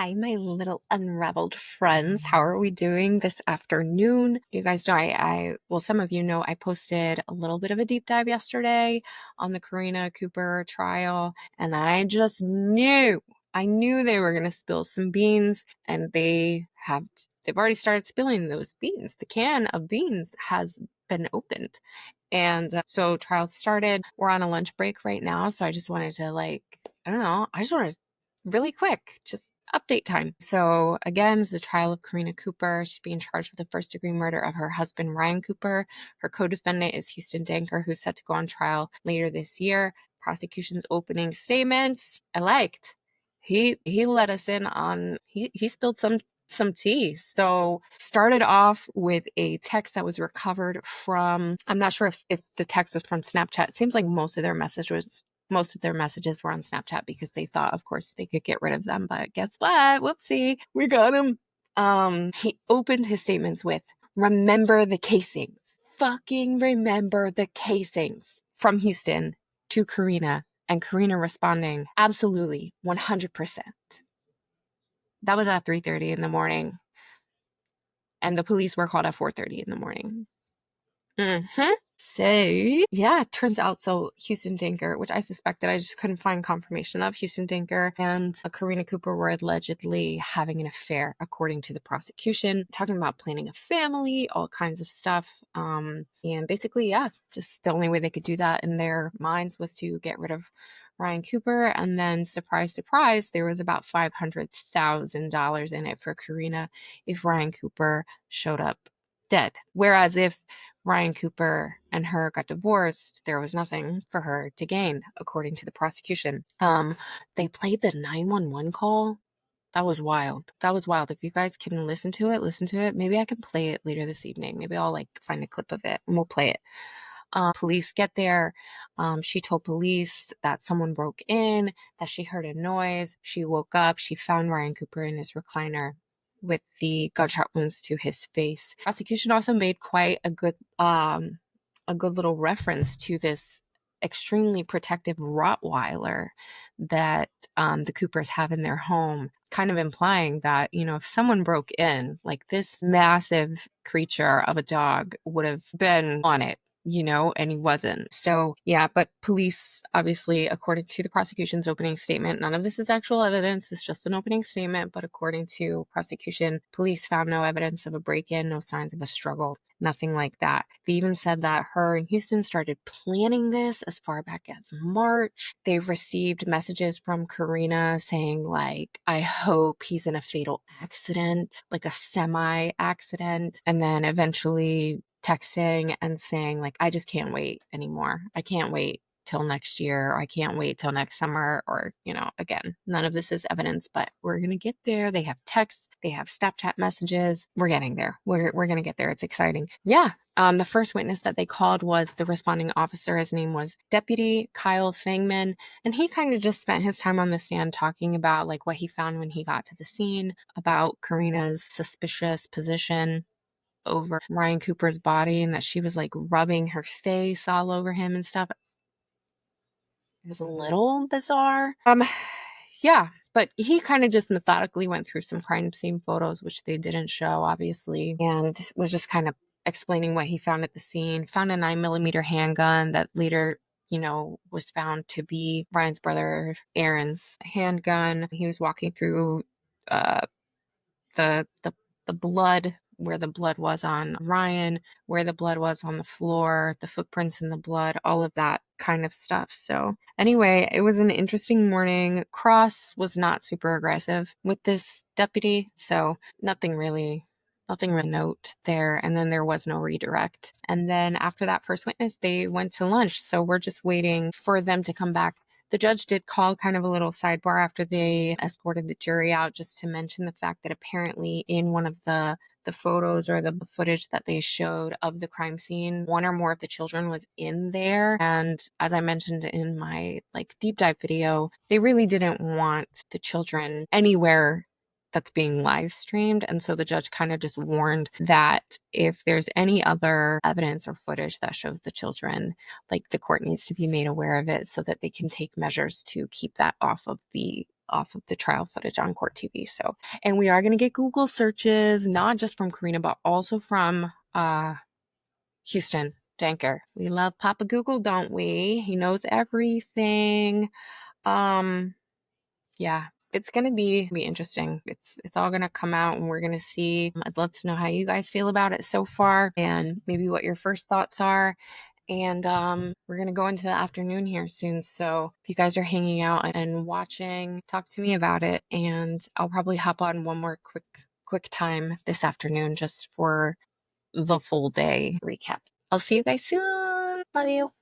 Hi, my little unraveled friends. How are we doing this afternoon? You guys know well, some of you know I posted a little bit of a deep dive yesterday on the Karina Cooper trial, and I knew they were going to spill some beans, and they've already started spilling those beans. The can of beans has been opened. And so trials started. We're on a lunch break right now. So I just wanted to really quick, just update time. So again, this is the trial of Karina Cooper. She's being charged with the first-degree murder of her husband, Ryan Cooper. Her co-defendant is Houston Danker, who's set to go on trial later this year. Prosecution's opening statements, I liked. He let us in on, he spilled some tea. So started off with a text that was recovered from, I'm not sure if the text was from Snapchat. It seems like most of their messages were on Snapchat because they thought, of course, they could get rid of them. But guess what? Whoopsie, we got him. He opened his statements with, "Remember the casings. Fucking remember the casings." From Houston to Karina, and Karina responding, "Absolutely, 100%. That was at 3:30 in the morning. And the police were called at 4:30 in the morning. So, yeah, it turns out, Houston Danker, which I suspected, I just couldn't find confirmation of, Houston Danker and Karina Cooper were allegedly having an affair, according to the prosecution, talking about planning a family, all kinds of stuff. And basically, yeah, just the only way they could do that in their minds was to get rid of Ryan Cooper. And then, surprise, surprise, there was about $500,000 in it for Karina if Ryan Cooper showed up dead. Whereas if Ryan Cooper and her got divorced, there was nothing for her to gain, according to the prosecution. They played the 911 call. That was wild. If you guys can listen to it. Maybe I can play it later this evening. Maybe I'll find a clip of it and we'll play it. Police get there. She told police that someone broke in, that she heard a noise. She woke up. She found Ryan Cooper in his recliner with the gunshot wounds to his face. Prosecution also made quite a good little reference to this extremely protective Rottweiler that the Coopers have in their home, kind of implying that, if someone broke in, this massive creature of a dog would have been on it, and he wasn't. So, yeah, but police, obviously, according to the prosecution's opening statement, none of this is actual evidence. It's just an opening statement. But according to prosecution, police found no evidence of a break-in, no signs of a struggle, nothing like that. They even said that her and Houston started planning this as far back as March. They've received messages from Karina saying, I hope he's in a fatal accident, like a semi-accident. And then eventually texting and saying, I just can't wait anymore. I can't wait till next year. Or I can't wait till next summer. Or, again, none of this is evidence, but we're going to get there. They have texts, they have Snapchat messages. We're getting there. We're going to get there. It's exciting. Yeah. The first witness that they called was the responding officer. His name was Deputy Kyle Fangman. And he kind of just spent his time on the stand talking about what he found when he got to the scene, about Karina's suspicious position over Ryan Cooper's body, and that she was rubbing her face all over him and stuff. It was a little bizarre. Yeah, but he kind of just methodically went through some crime scene photos, which they didn't show, obviously, and was just kind of explaining what he found at the scene. Found a 9mm handgun that later, was found to be Ryan's brother Aaron's handgun. He was walking through the blood, where the blood was on Ryan, where the blood was on the floor, the footprints in the blood, all of that kind of stuff. So anyway, it was an interesting morning. Cross was not super aggressive with this deputy, so nothing really note there. And then there was no redirect. And then after that first witness, they went to lunch. So we're just waiting for them to come back. The judge did call kind of a little sidebar after they escorted the jury out, just to mention the fact that apparently in one of the photos or the footage that they showed of the crime scene, one or more of the children was in there. And as I mentioned in my deep dive video, they really didn't want the children anywhere that's being live streamed. And so the judge kind of just warned that if there's any other evidence or footage that shows the children, the court needs to be made aware of it so that they can take measures to keep that off of the off of the trial footage on Court TV. So, and we are going to get Google searches, not just from Karina, but also from Houston Danker. We love Papa Google, don't we? He knows everything. Yeah, it's going to be interesting. It's all going to come out and we're going to see. I'd love to know how you guys feel about it so far and maybe what your first thoughts are. And we're going to go into the afternoon here soon. So if you guys are hanging out and watching, talk to me about it. And I'll probably hop on one more quick time this afternoon just for the full day recap. I'll see you guys soon. Love you.